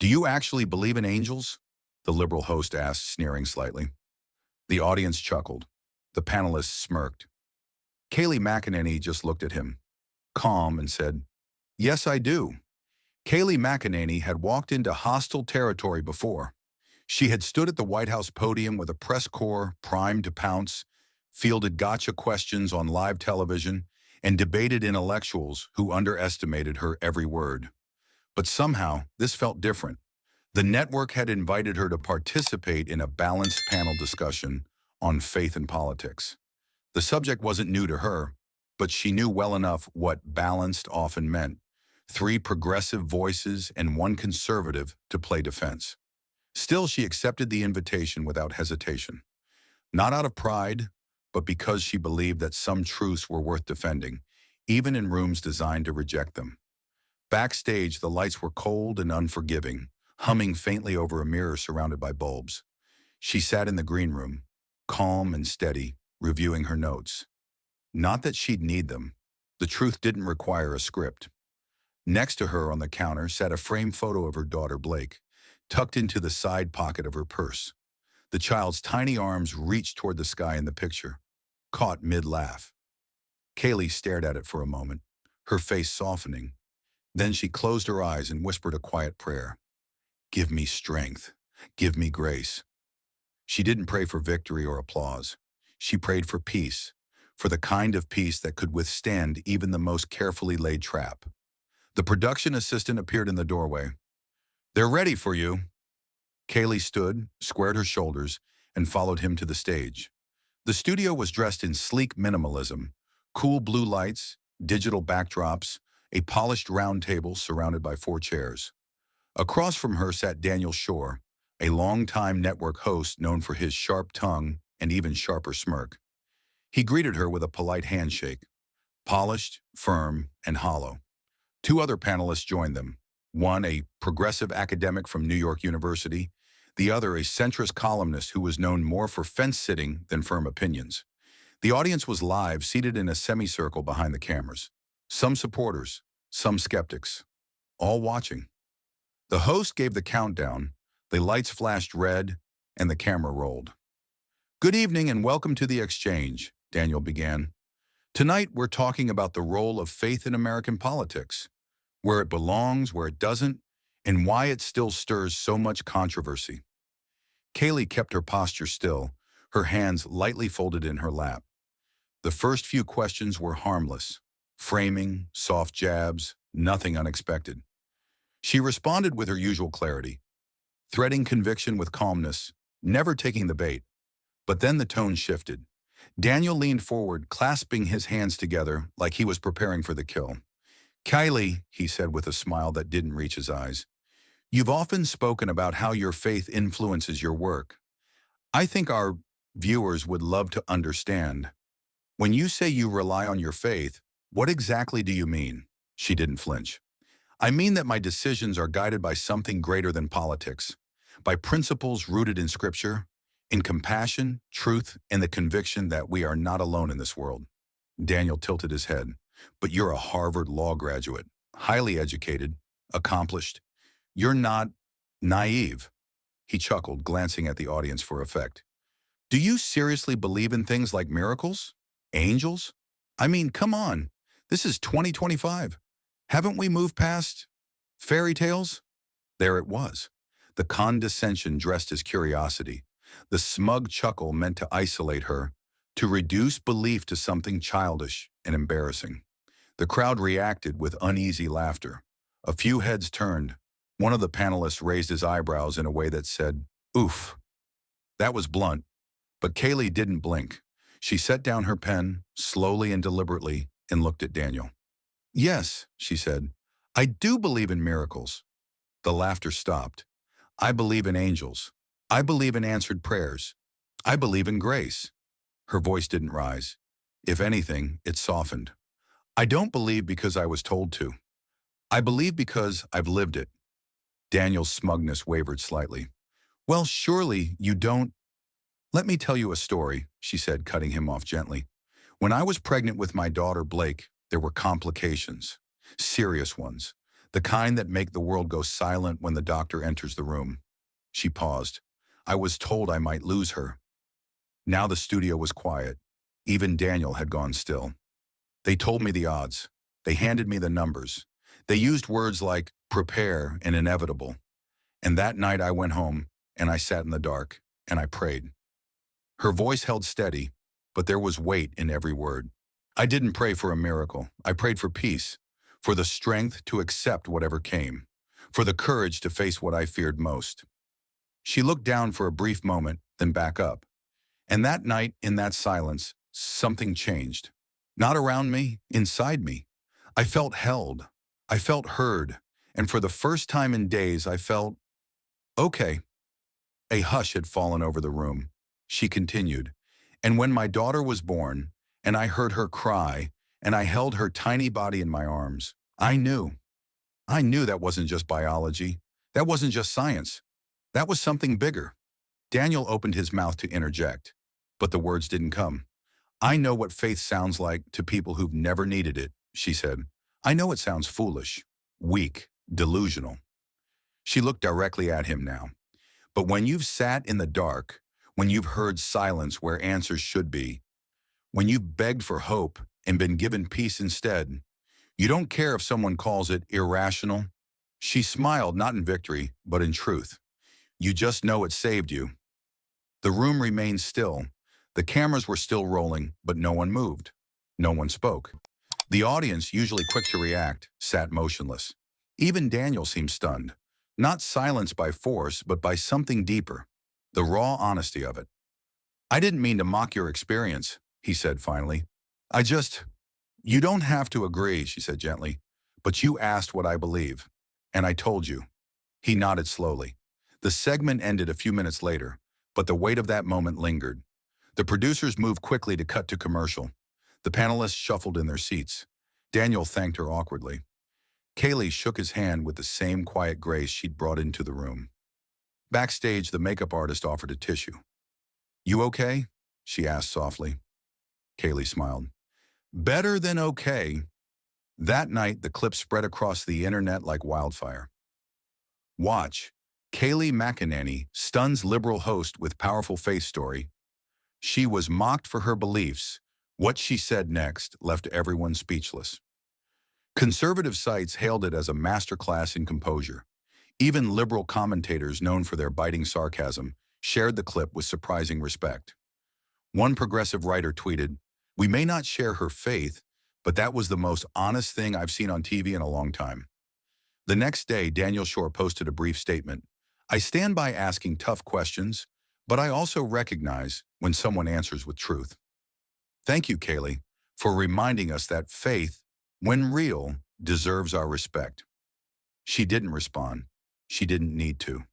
Do you actually believe in angels? The liberal host asked, sneering slightly. The audience chuckled. The panelists smirked. Kayleigh McEnany just looked at him, calm, and said, "Yes, I do." Kayleigh McEnany had walked into hostile territory before. She had stood at the White House podium with a press corps primed to pounce, fielded gotcha questions on live television, and debated intellectuals who underestimated her every word. But somehow, this felt different. The network had invited her to participate in a balanced panel discussion on faith and politics. The subject wasn't new to her, but she knew well enough what balanced often meant: three progressive voices and one conservative to play defense. Still, she accepted the invitation without hesitation. Not out of pride, but because she believed that some truths were worth defending, even in rooms designed to reject them. Backstage, the lights were cold and unforgiving, humming faintly over a mirror surrounded by bulbs. She sat in the green room, calm and steady, reviewing her notes. Not that she'd need them. The truth didn't require a script. Next to her on the counter sat a framed photo of her daughter Blake, tucked into the side pocket of her purse. The child's tiny arms reached toward the sky in the picture, caught mid-laugh. Kayleigh stared at it for a moment, her face softening. Then she closed her eyes and whispered a quiet prayer. "Give me strength. Give me grace." She didn't pray for victory or applause. She prayed for peace, for the kind of peace that could withstand even the most carefully laid trap. The production assistant appeared in the doorway. "They're ready for you." Kayleigh stood, squared her shoulders, and followed him to the stage. The studio was dressed in sleek minimalism: cool blue lights, digital backdrops, a polished round table surrounded by four chairs. Across from her sat Daniel Shore, a longtime network host known for his sharp tongue and even sharper smirk. He greeted her with a polite handshake, polished, firm, and hollow. Two other panelists joined them, one a progressive academic from New York University, the other a centrist columnist who was known more for fence-sitting than firm opinions. The audience was live, seated in a semicircle behind the cameras. Some supporters, some skeptics, all watching. The host gave the countdown, the lights flashed red, and the camera rolled. "Good evening and welcome to the exchange," Daniel began. "Tonight we're talking about the role of faith in American politics, where it belongs, where it doesn't, and why it still stirs so much controversy." Kayleigh kept her posture still, her hands lightly folded in her lap. The first few questions were harmless, framing, soft jabs, nothing unexpected. She responded with her usual clarity, threading conviction with calmness, never taking the bait. But then the tone shifted. Daniel leaned forward, clasping his hands together like he was preparing for the kill. "Kayleigh," he said with a smile that didn't reach his eyes, "you've often spoken about how your faith influences your work. I think our viewers would love to understand. When you say you rely on your faith, what exactly do you mean?" She didn't flinch. "I mean that my decisions are guided by something greater than politics, by principles rooted in Scripture, in compassion, truth, and the conviction that we are not alone in this world." Daniel tilted his head. "But you're a Harvard law graduate, highly educated, accomplished. You're not naive." He chuckled, glancing at the audience for effect. "Do you seriously believe in things like miracles? Angels? I mean, come on. This is 2025. Haven't we moved past fairy tales?" There it was. The condescension dressed as curiosity. The smug chuckle meant to isolate her, to reduce belief to something childish and embarrassing. The crowd reacted with uneasy laughter. A few heads turned. One of the panelists raised his eyebrows in a way that said, "Oof." That was blunt, but Kayleigh didn't blink. She set down her pen, slowly and deliberately, and looked at Daniel. "Yes," she said, "I do believe in miracles." The laughter stopped. "I believe in angels. I believe in answered prayers. I believe in grace." Her voice didn't rise. If anything, it softened. "I don't believe because I was told to. I believe because I've lived it." Daniel's smugness wavered slightly. "Well, surely you don't—" "Let me tell you a story," she said, cutting him off gently. "When I was pregnant with my daughter Blake, there were complications, serious ones. The kind that make the world go silent when the doctor enters the room. She paused. I was told I might lose her. Now the studio was quiet. Even Daniel had gone still. They told me the odds. They handed me the numbers. They used words like prepare and inevitable. And that night I went home and I sat in the dark and I prayed. Her voice held steady, but there was weight in every word. I didn't pray for a miracle. I prayed for peace, for the strength to accept whatever came, for the courage to face what I feared most. She looked down for a brief moment, then back up. And that night, in that silence, something changed. Not around me, inside me. I felt held. I felt heard. And for the first time in days, I felt, okay. A hush had fallen over the room. She continued, and when my daughter was born, and I heard her cry, and I held her tiny body in my arms, I knew that wasn't just biology. That wasn't just science. That was something bigger. Daniel opened his mouth to interject, but the words didn't come. I know what faith sounds like to people who've never needed it, she said. I know it sounds foolish, weak, delusional. She looked directly at him now. But when you've sat in the dark, when you've heard silence where answers should be, when you've begged for hope and been given peace instead, you don't care if someone calls it irrational. She smiled, not in victory, but in truth. You just know it saved you. The room remained still. The cameras were still rolling, but no one moved. No one spoke. The audience, usually quick to react, sat motionless. Even Daniel seemed stunned. Not silenced by force, but by something deeper. The raw honesty of it. I didn't mean to mock your experience, he said finally. You don't have to agree, she said gently, but you asked what I believe, and I told you. He nodded slowly. The segment ended a few minutes later, but the weight of that moment lingered. The producers moved quickly to cut to commercial. The panelists shuffled in their seats. Daniel thanked her awkwardly. Kayleigh shook his hand with the same quiet grace she'd brought into the room. Backstage, the makeup artist offered a tissue. You okay? She asked softly. Kayleigh smiled. Better than okay. That night, the clip spread across the internet like wildfire. Watch. Kayleigh McEnany stuns liberal host with powerful faith story. She was mocked for her beliefs. What she said next left everyone speechless. Conservative sites hailed it as a masterclass in composure. Even liberal commentators known for their biting sarcasm shared the clip with surprising respect. One progressive writer tweeted, "We may not share her faith, but that was the most honest thing I've seen on TV in a long time." The next day, Daniel Shore posted a brief statement. I stand by asking tough questions, but I also recognize when someone answers with truth. Thank you, Kayleigh, for reminding us that faith, when real, deserves our respect. She didn't respond. She didn't need to.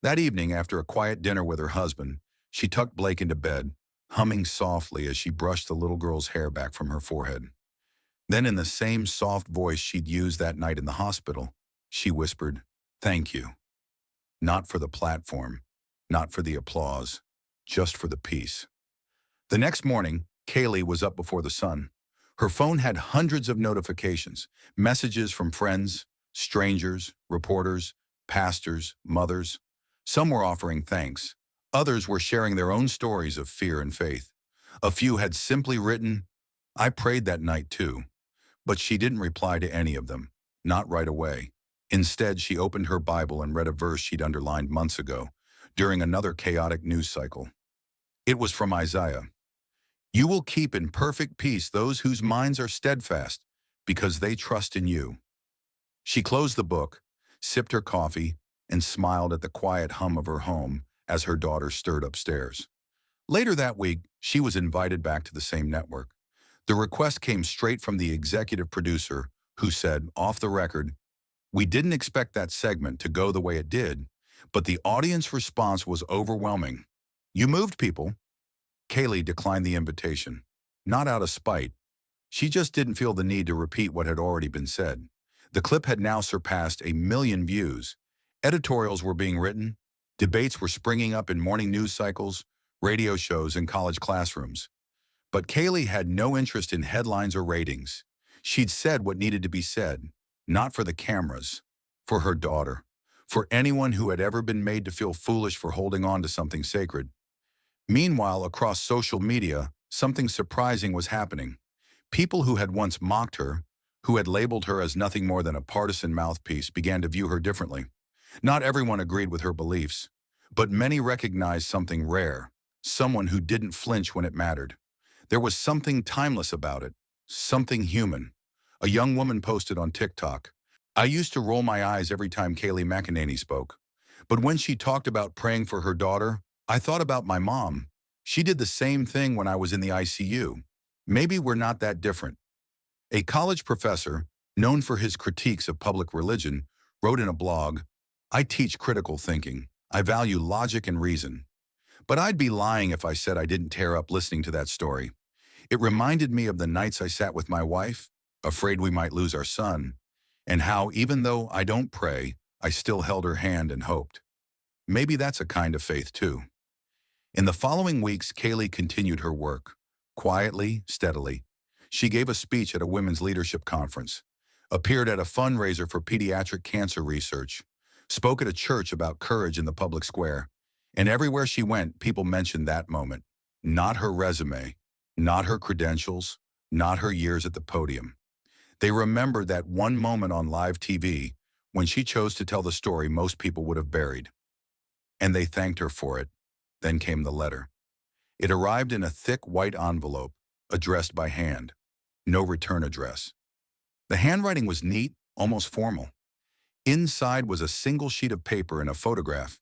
That evening, after a quiet dinner with her husband, she tucked Blake into bed, humming softly as she brushed the little girl's hair back from her forehead. Then in the same soft voice she'd used that night in the hospital, she whispered, "Thank you. Not for the platform, not for the applause, just for the peace." The next morning, Kayleigh was up before the sun. Her phone had hundreds of notifications, messages from friends, strangers, reporters, pastors, mothers. Some were offering thanks. Others were sharing their own stories of fear and faith. A few had simply written, "I prayed that night too." But she didn't reply to any of them, not right away. Instead, she opened her Bible and read a verse she'd underlined months ago, during another chaotic news cycle. It was from Isaiah. You will keep in perfect peace those whose minds are steadfast, because they trust in you. She closed the book, sipped her coffee, and smiled at the quiet hum of her home as her daughter stirred upstairs. Later that week, she was invited back to the same network. The request came straight from the executive producer, who said, off the record, "We didn't expect that segment to go the way it did, but the audience response was overwhelming. You moved people." Kayleigh declined the invitation, not out of spite. She just didn't feel the need to repeat what had already been said. The clip had now surpassed 1 million views. Editorials were being written. Debates were springing up in morning news cycles, radio shows, and college classrooms. But Kayleigh had no interest in headlines or ratings. She'd said what needed to be said. not for the cameras, for her daughter, for anyone who had ever been made to feel foolish for holding on to something sacred. Meanwhile, across social media, something surprising was happening. People who had once mocked her, who had labeled her as nothing more than a partisan mouthpiece, began to view her differently. Not everyone agreed with her beliefs, but many recognized something rare, someone who didn't flinch when it mattered. There was something timeless about it, something human. A young woman posted on TikTok, "I used to roll my eyes every time Kayleigh McEnany spoke. But when she talked about praying for her daughter, I thought about my mom. She did the same thing when I was in the ICU. Maybe we're not that different." A college professor, known for his critiques of public religion, wrote in a blog, "I teach critical thinking. I value logic and reason. But I'd be lying if I said I didn't tear up listening to that story. It reminded me of the nights I sat with my wife, afraid we might lose our son, and how, even though I don't pray, I still held her hand and hoped. Maybe that's a kind of faith too." In the following weeks, Kayleigh continued her work, quietly, steadily. She gave a speech at a women's leadership conference, appeared at a fundraiser for pediatric cancer research, spoke at a church about courage in the public square, and everywhere she went, people mentioned that moment. Not her resume, not her credentials, not her years at the podium. They remembered that one moment on live TV when she chose to tell the story most people would have buried. And they thanked her for it. Then came the letter. It arrived in a thick white envelope, addressed by hand. No return address. The handwriting was neat, almost formal. Inside was a single sheet of paper and a photograph.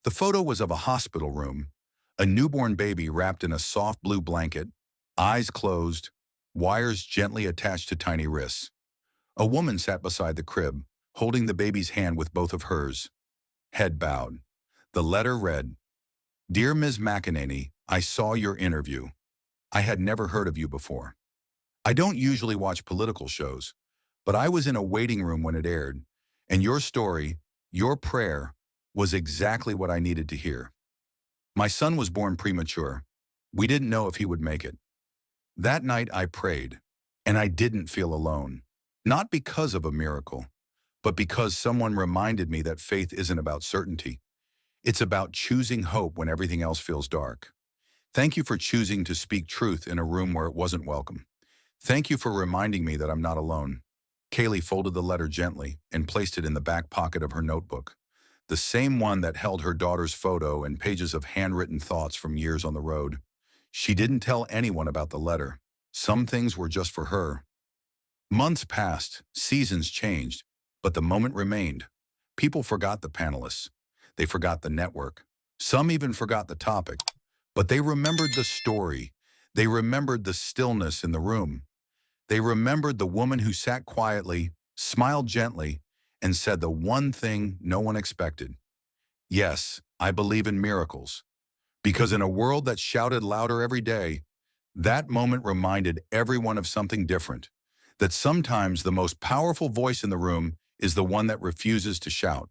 The photo was of a hospital room, a newborn baby wrapped in a soft blue blanket, eyes closed, wires gently attached to tiny wrists. A woman sat beside the crib, holding the baby's hand with both of hers, head bowed. The letter read, "Dear Ms. McEnany, I saw your interview. I had never heard of you before. I don't usually watch political shows, but I was in a waiting room when it aired, and your story, your prayer, was exactly what I needed to hear. My son was born premature. We didn't know if he would make it. That night I prayed, and I didn't feel alone. Not because of a miracle, but because someone reminded me that faith isn't about certainty. It's about choosing hope when everything else feels dark. Thank you for choosing to speak truth in a room where it wasn't welcome. Thank you for reminding me that I'm not alone." Kayleigh folded the letter gently and placed it in the back pocket of her notebook, the same one that held her daughter's photo and pages of handwritten thoughts from years on the road. She didn't tell anyone about the letter. Some things were just for her. Months passed, seasons changed, but the moment remained. People forgot the panelists. They forgot the network. Some even forgot the topic. But they remembered the story. They remembered the stillness in the room. They remembered the woman who sat quietly, smiled gently, and said the one thing no one expected. "Yes, I believe in miracles." Because in a world that shouted louder every day, that moment reminded everyone of something different. That sometimes the most powerful voice in the room is the one that refuses to shout.